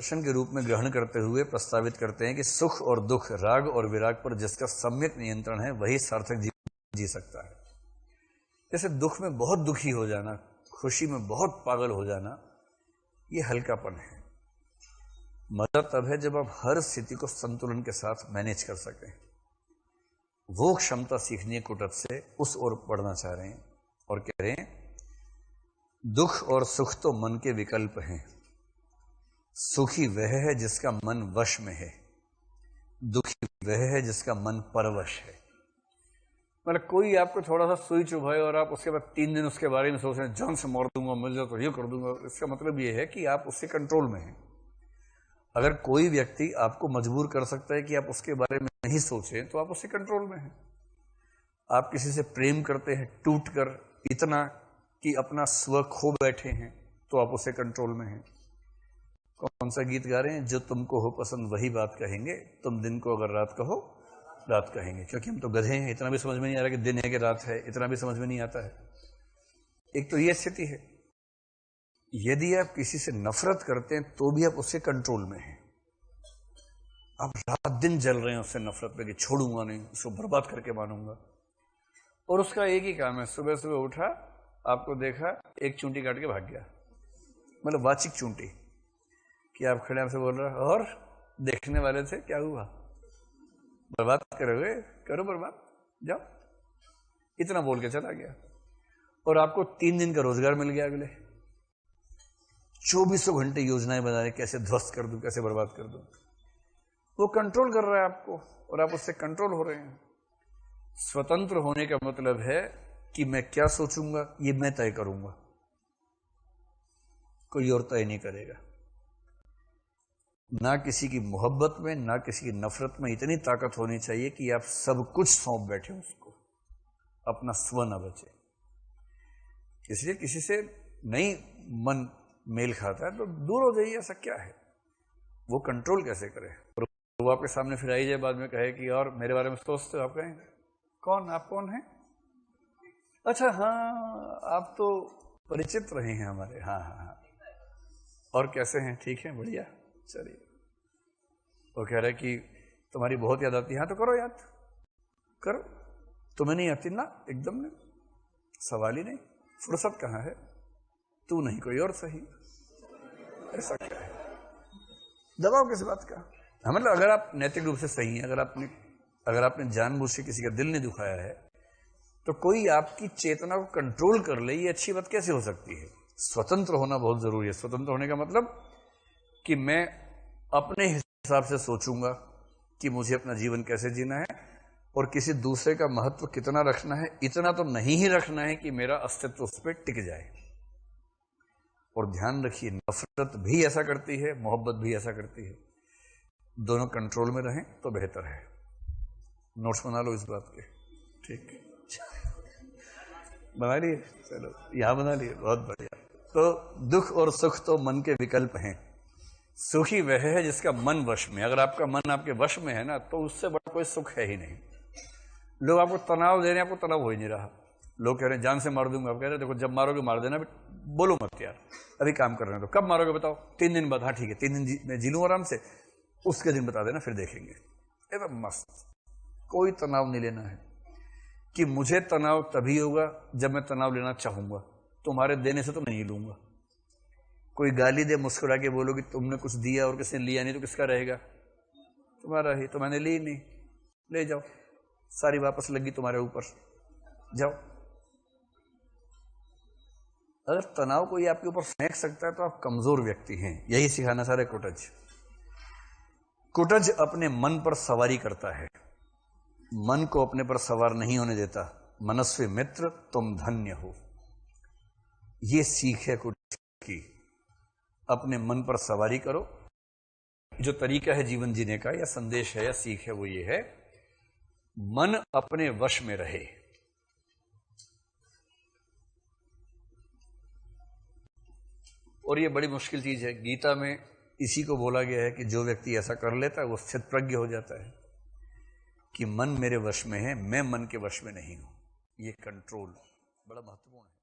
दर्शन के रूप में ग्रहण करते हुए प्रस्तावित करते हैं कि सुख और दुख, राग और विराग पर जिसका सम्यक नियंत्रण है वही सार्थक जीवन जी सकता है। जैसे दुख में बहुत दुखी हो जाना, खुशी में बहुत पागल हो जाना, ये हल्कापन है। मजा तब है जब आप हर स्थिति को संतुलन के साथ मैनेज कर सकें। वो क्षमता सीखनी है कुटज से, उस ओर बढ़ना चाह रहे हैं और कह रहे हैं दुख और सुख तो मन के विकल्प हैं, सुखी वह है जिसका मन वश में है, दुखी वह है जिसका मन परवश है। मतलब कोई आपको थोड़ा सा सुई चुभाए और आप उसके बाद 3 दिन उसके बारे में सोच रहे हैं, जान से मार दूंगा, मिल जाए तो ये कर दूंगा, इसका मतलब ये है कि आप उससे कंट्रोल में हैं। अगर कोई व्यक्ति आपको मजबूर कर सकता है कि आप उसके बारे में नहीं सोचें, तो आप उससे कंट्रोल में हैं। आप किसी से प्रेम करते हैं टूट कर इतना कि अपना स्व खो बैठे हैं, तो आप उससे कंट्रोल में हैं। कौन सा गीत गा रहे हैं? जो तुमको हो पसंद वही बात कहेंगे, तुम दिन को अगर रात कहो रात कहेंगे। क्योंकि हम तो गधे हैं, इतना भी समझ में नहीं आ रहा कि दिन है कि रात है, इतना भी समझ में नहीं आता है। एक तो ये स्थिति है। यदि आप किसी से नफरत करते हैं तो भी आप उससे कंट्रोल में हैं। आप रात दिन जल रहे हैं उससे नफरत पे कि छोड़ूंगा नहीं, उसको बर्बाद करके मानूंगा। और उसका एक ही काम है, सुबह सुबह उठा, आपको देखा, एक चूंटी काट के भाग गया। मतलब वाचिक चूंटी कि आप खड़े आपसे बोल रहे और देखने वाले थे क्या हुआ, बर्बाद करोगे, करो बर्बाद, जाओ, इतना बोल के चला गया। और आपको 3 दिन का रोजगार मिल गया। अगले 2400 घंटे योजनाएं बना रहे, कैसे ध्वस्त कर दूं, कैसे बर्बाद कर दूं। वो कंट्रोल कर रहा है आपको और आप उससे कंट्रोल हो रहे हैं। स्वतंत्र होने का मतलब है कि मैं क्या सोचूंगा ये मैं तय करूंगा, कोई और तय नहीं करेगा। ना किसी की मोहब्बत में, ना किसी की नफरत में इतनी ताकत होनी चाहिए कि आप सब कुछ सौंप बैठे उसको, अपना स्व न बचे। इसलिए किसी से नहीं मन मेल खाता है तो दूर हो जाइए। ऐसा क्या है? वो कंट्रोल कैसे करे? और वो आपके सामने फिर आई जाए बाद में कहे कि और मेरे बारे में सोचते हो, आप कहें कौन, आप कौन हैं? अच्छा हाँ, आप तो परिचित रहे हैं हमारे। हाँ हाँ हाँ, और कैसे हैं? ठीक है, बढ़िया, चलिए। वो कह रहे कि तुम्हारी बहुत याद आती है। हाँ तो करो याद, करो। तुम्हें नहीं आती ना? एकदम नहीं, सवाल ही नहीं। फुर्सत कहाँ है? तू नहीं कोई और सही। ऐसा क्या है? दबाव किस बात का? हाँ, मतलब अगर आप नैतिक रूप से सही हैं, अगर आपने जानबूझ से किसी का दिल नहीं दुखाया है, तो कोई आपकी चेतना को कंट्रोल कर ले, ये अच्छी बात कैसे हो सकती है? स्वतंत्र होना बहुत जरूरी है। स्वतंत्र होने का मतलब कि मैं अपने हिसाब से सोचूंगा कि मुझे अपना जीवन कैसे जीना है, और किसी दूसरे का महत्व कितना रखना है, इतना तो नहीं ही रखना है कि मेरा अस्तित्व उस पर टिक जाए। और ध्यान रखिए, नफरत भी ऐसा करती है, मोहब्बत भी ऐसा करती है। दोनों कंट्रोल में रहें तो बेहतर है। नोट्स बना लो इस बात के, ठीक? बना लिए? चलो, यहां बना लिए, बहुत बढ़िया। तो दुख और सुख तो मन के विकल्प हैं, सुखी वह है जिसका मन वश में। अगर आपका मन आपके वश में है ना, तो उससे बड़ा कोई सुख है ही नहीं। लोग आपको तनाव दे रहे हैं, आपको तनाव हो ही नहीं रहा। लोग कह रहे हैं जान से मार दूंगा, आप कह रहे हैं देखो जब मारोगे मार देना, बोलो मत यार, अभी काम कर रहे हैं। तो कब मारोगे बताओ? 3 दिन बाद। हाँ ठीक है, 3 दिन मैं जी लूं आराम से, उसके दिन बता देना, फिर देखेंगे। एकदम मस्त, कोई तनाव नहीं लेना है। कि मुझे तनाव तभी होगा जब मैं तनाव लेना चाहूंगा, तुम्हारे देने से तो नहीं लूंगा। कोई गाली दे, मुस्कुरा के बोलोगे तुमने कुछ दिया और किसी ने लिया नहीं, तो किसका रहेगा? तुम्हारा ही। तो मैंने ली नहीं, ले जाओ, सारी वापस लगी तुम्हारे ऊपर, जाओ। अगर तनाव कोई आपके ऊपर फेंक सकता है तो आप कमजोर व्यक्ति हैं। यही सिखाना सारे कुटज। कुटज अपने मन पर सवारी करता है, मन को अपने पर सवार नहीं होने देता। मनस्वी मित्र तुम धन्य हो, ये सीख है कुटज की। अपने मन पर सवारी करो। जो तरीका है जीवन जीने का, या संदेश है या सीख है, वो ये है, मन अपने वश में रहे। और ये बड़ी मुश्किल चीज है। गीता में इसी को बोला गया है कि जो व्यक्ति ऐसा कर लेता है वो स्थित प्रज्ञ हो जाता है, कि मन मेरे वश में है, मैं मन के वश में नहीं हूं। ये कंट्रोल बड़ा महत्वपूर्ण है।